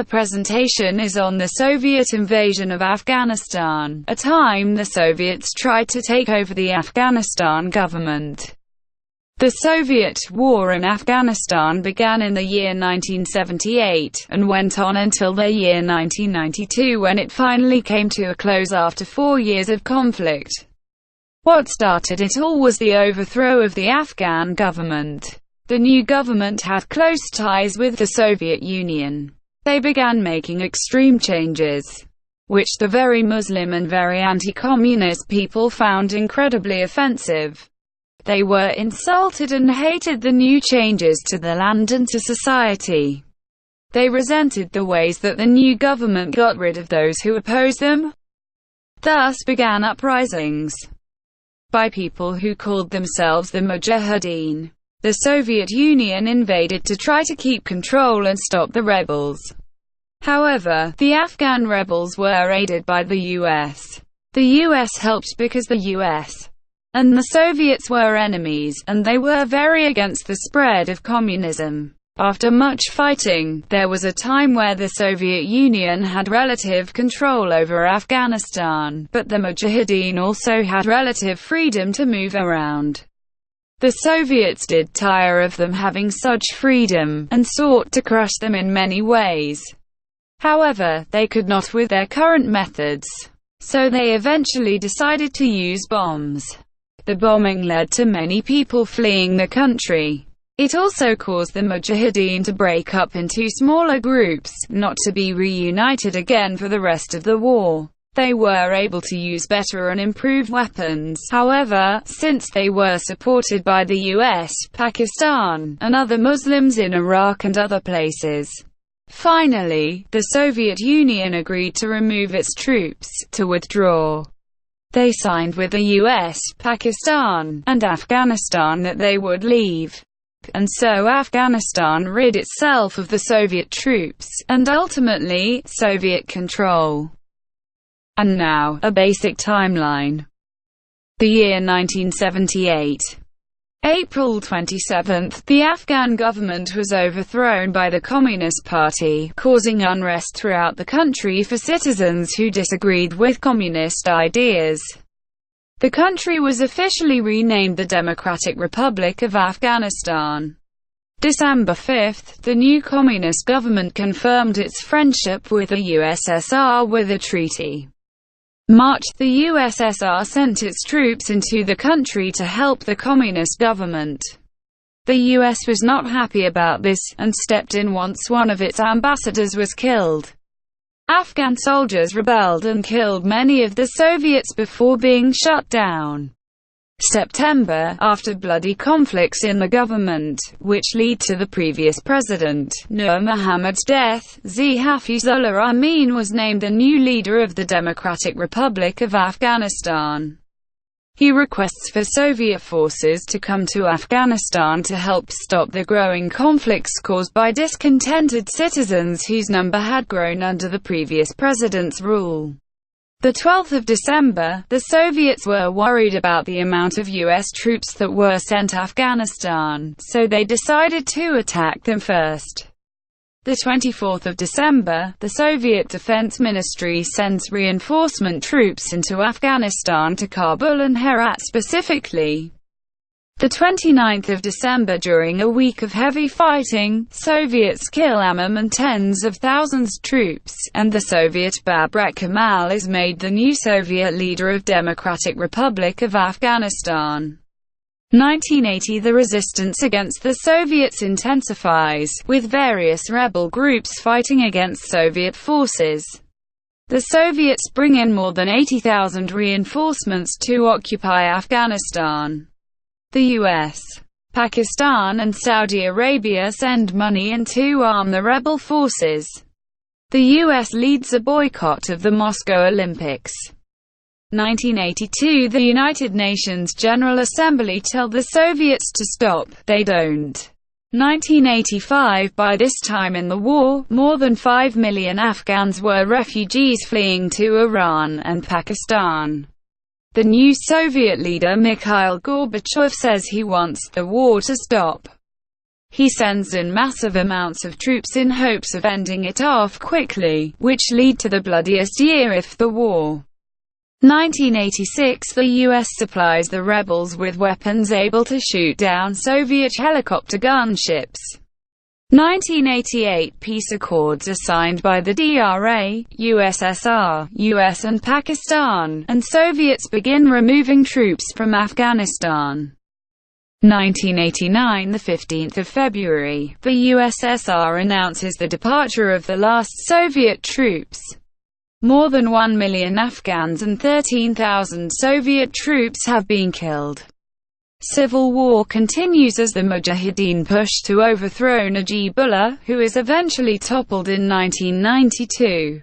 Her presentation is on the Soviet invasion of Afghanistan, a time the Soviets tried to take over the Afghanistan government. The Soviet war in Afghanistan began in the year 1978, and went on until the year 1992 when it finally came to a close after 4 years of conflict. What started it all was the overthrow of the Afghan government. The new government had close ties with the Soviet Union. They began making extreme changes, which the very Muslim and very anti-communist people found incredibly offensive. They were insulted and hated the new changes to the land and to society. They resented the ways that the new government got rid of those who opposed them. Thus began uprisings by people who called themselves the Mujahideen. The Soviet Union invaded to try to keep control and stop the rebels. However, the Afghan rebels were aided by the US. The US helped because the US and the Soviets were enemies, and they were very against the spread of communism. After much fighting, there was a time where the Soviet Union had relative control over Afghanistan, but the Mujahideen also had relative freedom to move around. The Soviets did tire of them having such freedom, and sought to crush them in many ways. However, they could not with their current methods, so they eventually decided to use bombs. The bombing led to many people fleeing the country. It also caused the Mujahideen to break up into smaller groups, not to be reunited again for the rest of the war. They were able to use better and improved weapons, however, since they were supported by the US, Pakistan, and other Muslims in Iraq and other places. Finally, the Soviet Union agreed to remove its troops, to withdraw. They signed with the US, Pakistan, and Afghanistan that they would leave. And so Afghanistan rid itself of the Soviet troops, and ultimately, Soviet control. And now, a basic timeline. The year 1978. April 27, the Afghan government was overthrown by the Communist Party, causing unrest throughout the country for citizens who disagreed with communist ideas. The country was officially renamed the Democratic Republic of Afghanistan. December 5, the new communist government confirmed its friendship with the USSR with a treaty. March, the USSR sent its troops into the country to help the communist government. The US was not happy about this, and stepped in once one of its ambassadors was killed. Afghan soldiers rebelled and killed many of the Soviets before being shut down. September, after bloody conflicts in the government, which led to the previous president, Nur Muhammad's death, Zia Hafizullah Amin was named the new leader of the Democratic Republic of Afghanistan. He requests for Soviet forces to come to Afghanistan to help stop the growing conflicts caused by discontented citizens whose number had grown under the previous president's rule. The 12th of December, the Soviets were worried about the amount of US troops that were sent to Afghanistan, so they decided to attack them first. The 24th of December, the Soviet Defense Ministry sends reinforcement troops into Afghanistan to Kabul and Herat specifically. The 29th of December, during a week of heavy fighting, Soviets kill Amam and tens of thousands troops, and the Soviet Babrak Kemal is made the new Soviet leader of Democratic Republic of Afghanistan. 1980 The resistance against the Soviets intensifies, with various rebel groups fighting against Soviet forces. The Soviets bring in more than 80,000 reinforcements to occupy Afghanistan. The US, Pakistan and Saudi Arabia send money in to arm the rebel forces. The US leads a boycott of the Moscow Olympics. 1982 The United Nations General Assembly tell the Soviets to stop, they don't. 1985 By this time in the war, more than 5 million Afghans were refugees fleeing to Iran and Pakistan. The new Soviet leader Mikhail Gorbachev says he wants the war to stop. He sends in massive amounts of troops in hopes of ending it off quickly, which lead to the bloodiest year of the war. 1986 – The U.S. supplies the rebels with weapons able to shoot down Soviet helicopter gunships. 1988 – Peace accords are signed by the DRA, USSR, US and Pakistan, and Soviets begin removing troops from Afghanistan. 1989 – The 15th of February, the USSR announces the departure of the last Soviet troops. More than 1 million Afghans and 13,000 Soviet troops have been killed. Civil war continues as the Mujahideen push to overthrow Najibullah, who is eventually toppled in 1992.